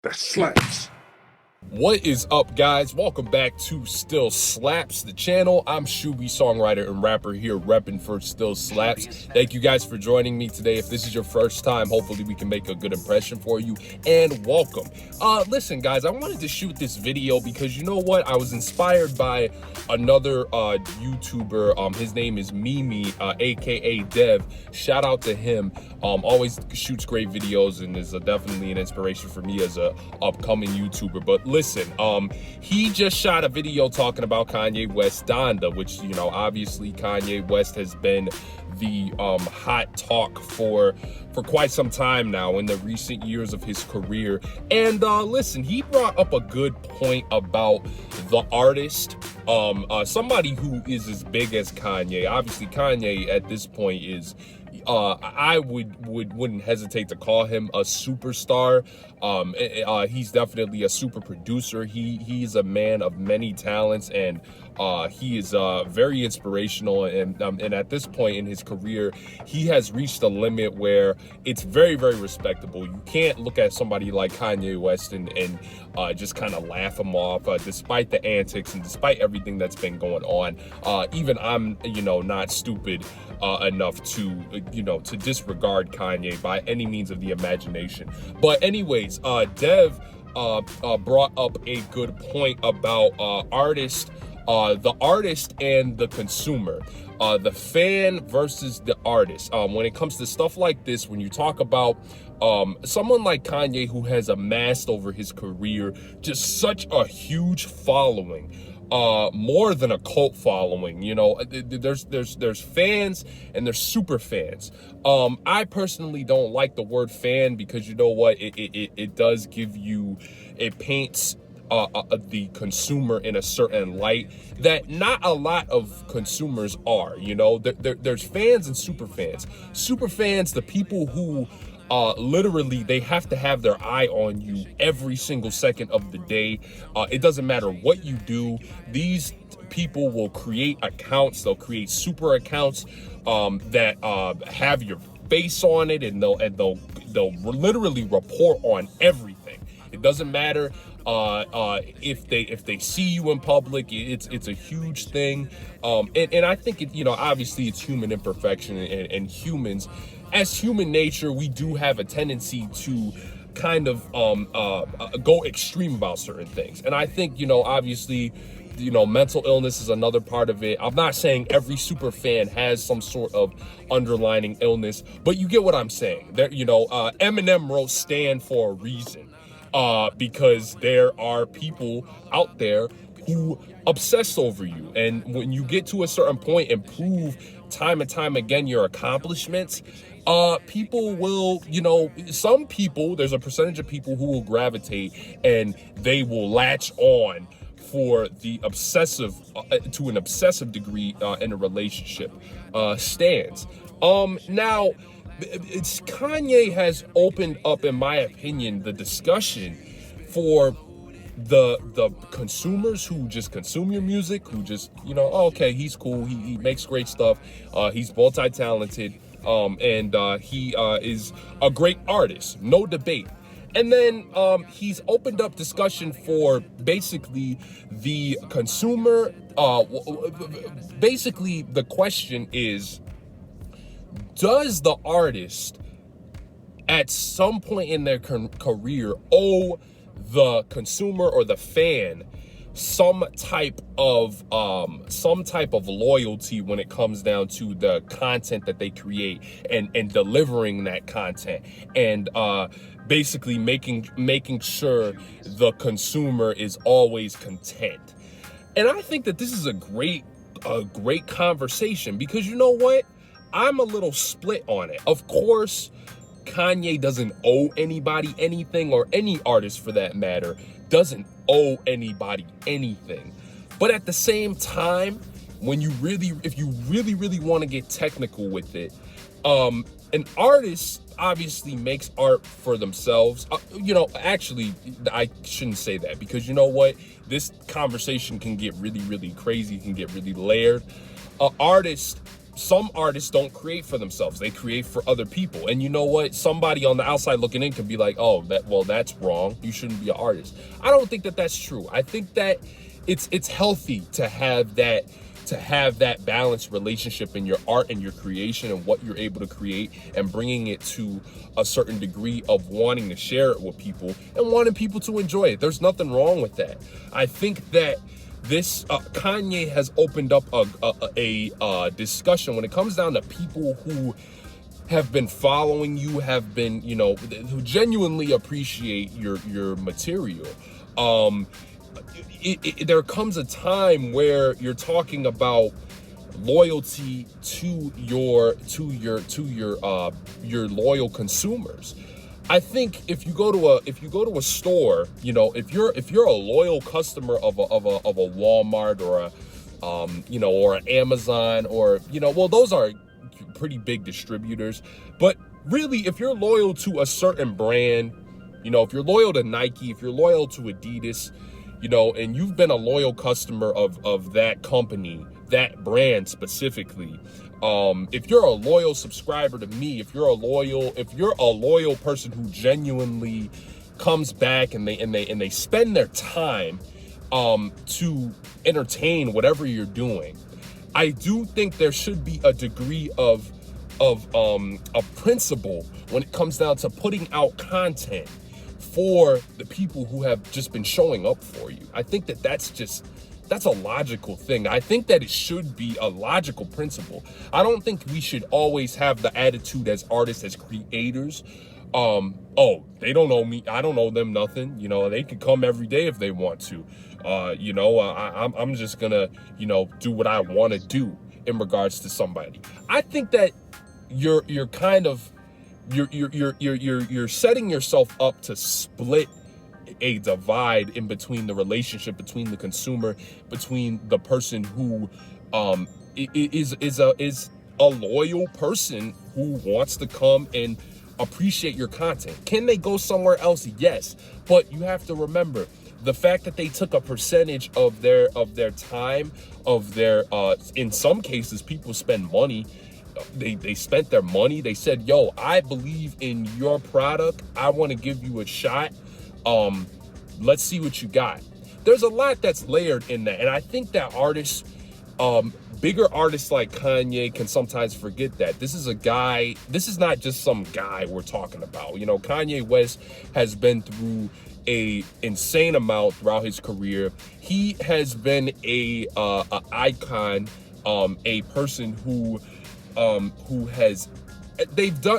that slaps. What is up, guys? Welcome back to Still Slaps, the channel. I'm Shuby, songwriter and rapper here repping for Still Slaps. Thank you guys for joining me today. If this is your first time, hopefully we can make a good impression for you, and welcome. Listen, guys, I wanted to shoot this video because you know what? I was inspired by another YouTuber. His name is Mimi, aka Dev. Shout out to him. Always shoots great videos and is definitely an inspiration for me as a upcoming YouTuber. But listen, he just shot a video talking about Kanye West Donda, which, you know, obviously Kanye West has been the hot talk for quite some time now in the recent years of his career. And listen, he brought up a good point about the artist, somebody who is as big as Kanye. Obviously Kanye at this point is I wouldn't hesitate to call him a superstar. He's definitely a super producer. He's a man of many talents, and he is very inspirational. And at this point in his career, he has reached a limit where it's very, very respectable. You can't look at somebody like Kanye West and just kind of laugh him off, despite the antics and despite everything that's been going on. Even I'm, you know, not stupid enough to, you know, to disregard Kanye by any means of the imagination. But anyways, Dev brought up a good point about the artist and the consumer, the fan versus the artist. When it comes to stuff like this, when you talk about someone like Kanye, who has amassed over his career just such a huge following, more than a cult following, you know, there's fans and there's super fans. I personally don't like the word fan because, you know what, it does give you, it paints the consumer in a certain light that not a lot of consumers are. You know, there's fans and super fans. Super fans, the people who literally they have to have their eye on you every single second of the day. It doesn't matter what you do. These people will create accounts. They'll create super accounts that have your face on it, and they'll literally report on everything. It doesn't matter if they see you in public. It's a huge thing. And I think it, you know, obviously it's human imperfection, and humans, as human nature, we do have a tendency to kind of go extreme about certain things. And I think, you know, obviously, you know, mental illness is another part of it. I'm not saying every super fan has some sort of underlying illness, but you get what I'm saying. There, you know, Eminem wrote "Stand" for a reason. Because there are people out there who obsess over you. And when you get to a certain point and prove time and time again your accomplishments, people will, you know, some people, there's a percentage of people who will gravitate and they will latch on for the obsessive, to an obsessive degree in a relationship, stands. Now, Kanye has opened up, in my opinion, the discussion for the consumers who just consume your music, who just, you know, oh, okay, he's cool, he makes great stuff, he's multi-talented, and he is a great artist, no debate. And then he's opened up discussion for basically the consumer. Basically, the question is, does the artist at some point in their career owe the consumer or the fan some type of loyalty when it comes down to the content that they create and delivering that content, and basically making sure the consumer is always content? And I think that this is a great conversation, because you know what? I'm a little split on it. Of course, Kanye doesn't owe anybody anything, or any artist for that matter doesn't owe anybody anything. But at the same time, when if you really want to get technical with it, an artist obviously makes art for themselves. You know, actually, I shouldn't say that, because you know what? This conversation can get really, really crazy, can get really layered. Artists some artists don't create for themselves, they create for other people. And you know what, somebody on the outside looking in can be like, oh, that's wrong, you shouldn't be an artist. I don't think that that's true. I think that it's healthy to have that balanced relationship in your art and your creation and what you're able to create, and bringing it to a certain degree of wanting to share it with people and wanting people to enjoy it. There's nothing wrong with that. I think that this Kanye has opened up a discussion when it comes down to people who have been following you, have been, you know, who genuinely appreciate your material. There comes a time where you're talking about loyalty to your loyal consumers. I think if you go to a store, you know, if you're a loyal customer of a Walmart or a you know, or an Amazon, or, you know, well, those are pretty big distributors, but really, if you're loyal to a certain brand, you know, if you're loyal to Nike, if you're loyal to Adidas, you know, and you've been a loyal customer of that company, that brand specifically, if you're a loyal subscriber to me, if you're a loyal person who genuinely comes back and they spend their time to entertain whatever you're doing, I do think there should be a degree of a principle when it comes down to putting out content for the people who have just been showing up for you. I think that that's a logical thing. I think that it should be a logical principle. I don't think we should always have the attitude as artists, as creators, oh, they don't know me, I don't know them nothing, you know, they can come every day if they want to. You know, I'm just gonna, you know, do what I want to do in regards to somebody. I think that you're kind of you're setting yourself up to split a divide in between the relationship between the consumer, between the person who is a loyal person who wants to come and appreciate your content. Can they go somewhere else? Yes, but you have to remember the fact that they took a percentage of their time, of their in some cases people spend money. They spent their money. They said, yo, I believe in your product, I want to give you a shot, let's see what you got. There's a lot that's layered in that, and I think that artists, bigger artists like Kanye, can sometimes forget that this is a guy, this is not just some guy we're talking about. You know, Kanye West has been through a insane amount throughout his career. He has been a icon, a person who has,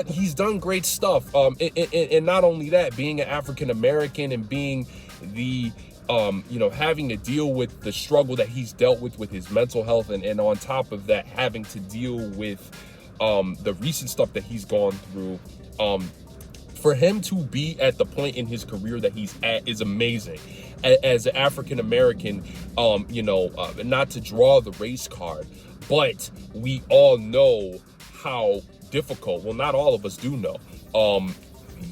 he's done great stuff, and not only that, being an African American and being the you know, having to deal with the struggle that he's dealt with his mental health, and on top of that, having to deal with the recent stuff that he's gone through. For him to be at the point in his career that he's at is amazing. As an African American, you know, not to draw the race card, but we all know how difficult, well, not all of us do know,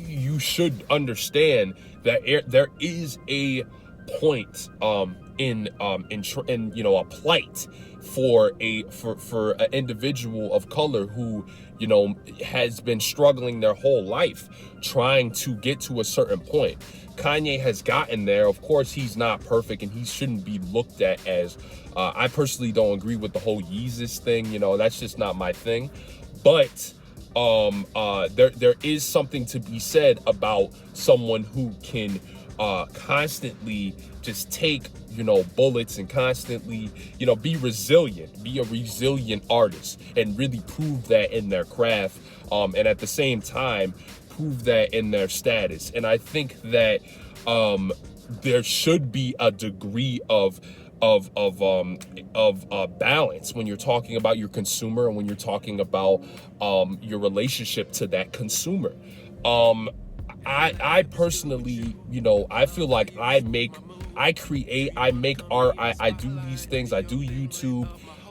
you should understand that there is a point in you know, a plight for an individual of color who, you know, has been struggling their whole life trying to get to a certain point. Kanye has gotten there. Of course, he's not perfect, and he shouldn't be looked at as, I personally don't agree with the whole Yeezus thing, you know, that's just not my thing. But there is something to be said about someone who can constantly just take, you know, bullets and constantly, you know, be resilient, be a resilient artist, and really prove that in their craft, and at the same time prove that in their status. And I think that there should be a degree of balance when you're talking about your consumer and when you're talking about your relationship to that consumer. I personally, you know, I feel like I make art, I do these things, I do YouTube,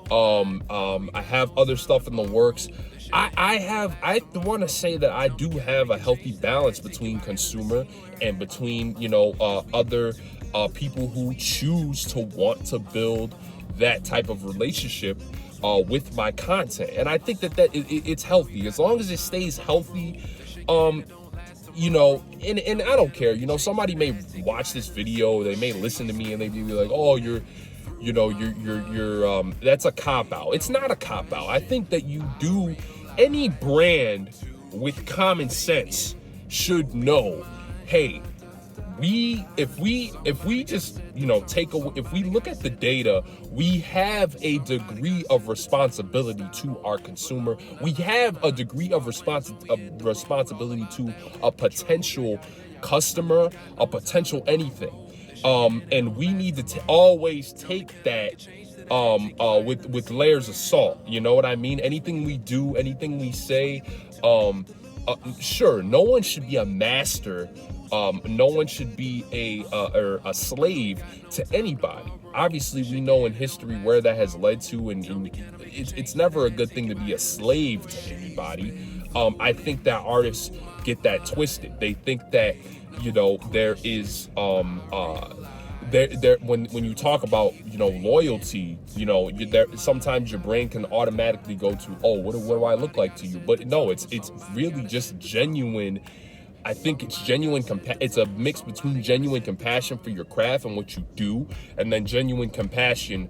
I have other stuff in the works. I want to say that I do have a healthy balance between consumer and between, you know, other people who choose to want to build that type of relationship with my content. And I think that it's healthy. As long as it stays healthy, you know, and I don't care, you know, somebody may watch this video, they may listen to me and they be like, oh, you're that's a cop out. It's not a cop out. I think that any brand with common sense should know, hey, if we just, you know, if we look at the data, we have a degree of responsibility to our consumer. We have a degree of responsibility to a potential customer, a potential anything. And we need to always take that with layers of salt. You know what I mean? Anything we do, anything we say, sure, no one should be a master. No one should be a slave to anybody. Obviously, we know in history where that has led to, and it's never a good thing to be a slave to anybody. I think that artists get that twisted. They think that, you know, there is when you talk about, you know, loyalty, you know, sometimes your brain can automatically go to, oh, what do I look like to you? But no, it's really just genuine. I think it's genuine. It's a mix between genuine compassion for your craft and what you do, and then genuine compassion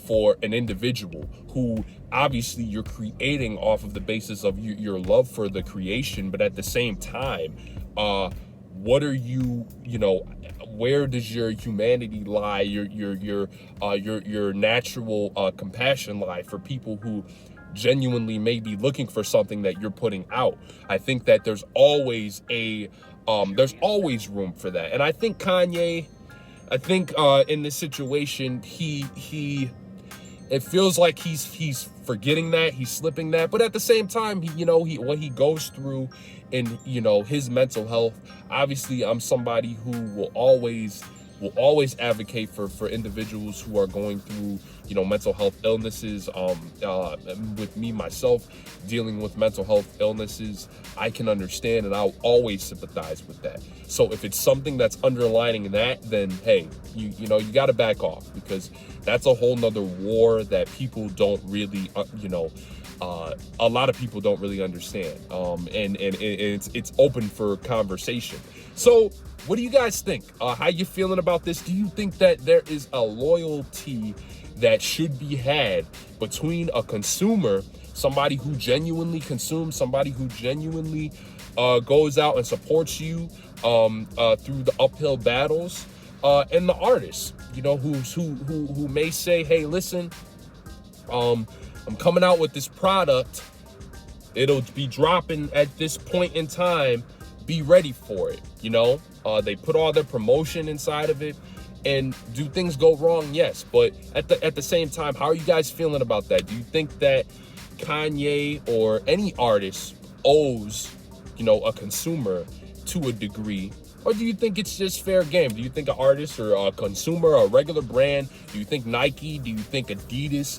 for an individual who obviously you're creating off of the basis of your love for the creation, but at the same time, what are you know, where does your humanity lie, your natural compassion lie for people who genuinely may be looking for something that you're putting out? I think that there's always room for that. And I think Kanye, in this situation, it feels like he's forgetting that, he's slipping that. But at the same time, what he goes through in, you know, his mental health. Obviously, I'm somebody who will always advocate for individuals who are going through, you know, mental health illnesses. With me, myself, dealing with mental health illnesses, I can understand and I'll always sympathize with that. So if it's something that's underlining that, then hey, you know, you got to back off, because that's a whole nother war that people don't really, a lot of people don't really understand. And it's open for conversation. So what do you guys think? How you feeling about this? Do you think that there is a loyalty that should be had between a consumer, somebody who genuinely consumes, somebody who genuinely goes out and supports you through the uphill battles, and the artist, you know, who may say, hey, listen, I'm coming out with this product, it'll be dropping at this point in time, be ready for it. You know, they put all their promotion inside of it. And do things go wrong? Yes. But at the same time, how are you guys feeling about that? Do you think that Kanye or any artist owes, you know, a consumer to a degree? Or do you think it's just fair game? Do you think an artist or a consumer, a regular brand, do you think Nike, do you think Adidas,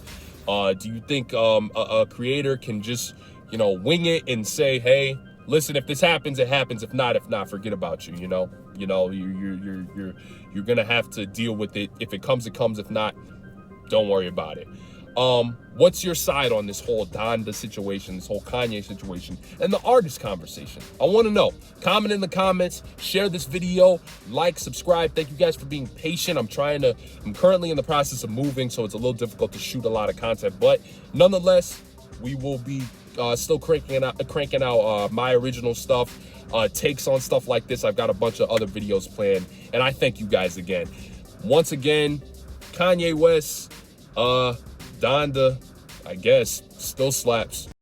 do you think a creator can just, you know, wing it and say, hey, listen, if this happens, it happens. If not, forget about you. You know, you're gonna have to deal with it. If it comes, it comes. If not, don't worry about it. What's your side on this whole Donda situation, this whole Kanye situation, and the artist conversation? I want to know. Comment in the comments, share this video, like, subscribe. Thank you guys for being patient. I'm currently in the process of moving, so it's a little difficult to shoot a lot of content, but nonetheless, we will be still cranking out my original stuff, takes on stuff like this. I've got a bunch of other videos planned, and I thank you guys again. Once again, Kanye West, Donda, I guess, still slaps.